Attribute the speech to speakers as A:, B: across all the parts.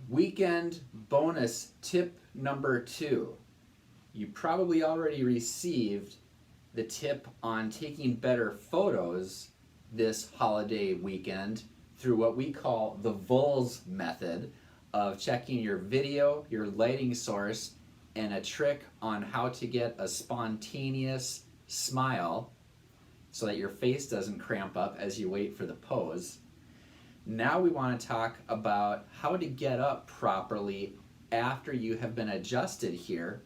A: Weekend bonus tip number 2. You probably already received the tip on taking better photos this holiday weekend through what we call the VULS method of checking your video, your lighting source, and a trick on how to get a spontaneous smile so that your face doesn't cramp up as you wait for the pose. Now we want to talk about how to get up properly after you have been adjusted here,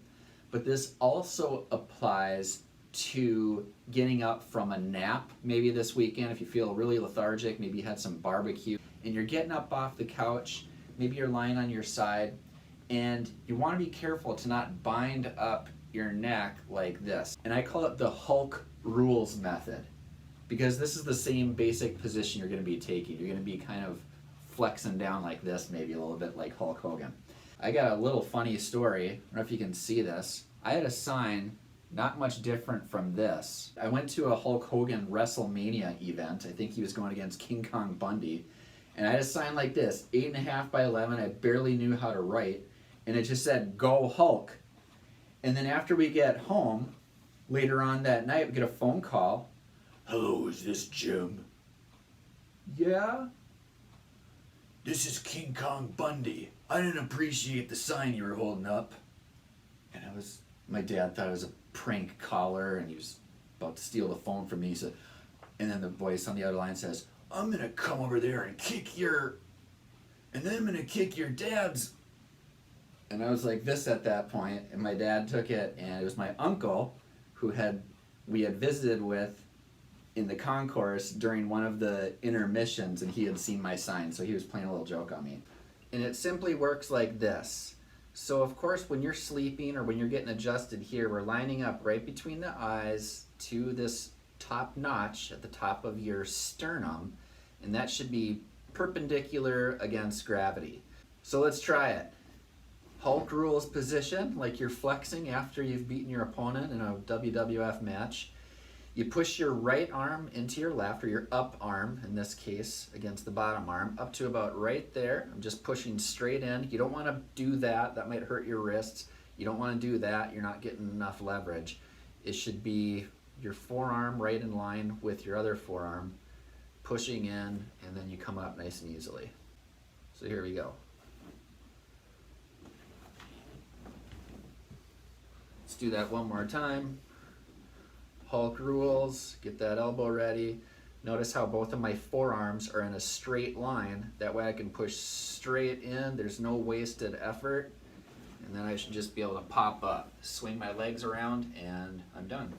A: but this also applies to getting up from a nap maybe this weekend if you feel really lethargic, maybe you had some barbecue and you're getting up off the couch, maybe you're lying on your side, and you want to be careful to not bind up your neck like this. And I call it the Hulk rules method, because this is the same basic position you're going to be taking. You're going to be kind of flexing down like this, maybe a little bit like Hulk Hogan. I got a little funny story. I don't know if you can see this. I had a sign not much different from this. I went to a Hulk Hogan WrestleMania event. I think he was going against King Kong Bundy. And I had a sign like this, 8.5 by 11. I barely knew how to write. And it just said, "Go Hulk." And then after we get home, later on that night, we get a phone call. "Hello, is this Jim?" "Yeah." "This is King Kong Bundy. I didn't appreciate the sign you were holding up." And my dad thought it was a prank caller and he was about to steal the phone from me. So, and then the voice on the other line says, "I'm gonna come over there and then I'm gonna kick your dad's." And I was like this at that point, and my dad took it, and it was my uncle who we had visited with in the concourse during one of the intermissions, and he had seen my sign, so he was playing a little joke on me. And it simply works like this. So of course when you're sleeping or when you're getting adjusted here, we're lining up right between the eyes to this top notch at the top of your sternum, and that should be perpendicular against gravity. So let's try it. Hulk rules position, like you're flexing after you've beaten your opponent in a WWF match. You push your right arm into your left, or your up arm, in this case, against the bottom arm, up to about right there. I'm just pushing straight in. You don't want to do that. That might hurt your wrists. You don't want to do that. You're not getting enough leverage. It should be your forearm right in line with your other forearm, pushing in, and then you come up nice and easily. So here we go. Let's do that one more time. Hulk rules, get that elbow ready. Notice how both of my forearms are in a straight line. That way I can push straight in, there's no wasted effort. And then I should just be able to pop up, swing my legs around, and I'm done.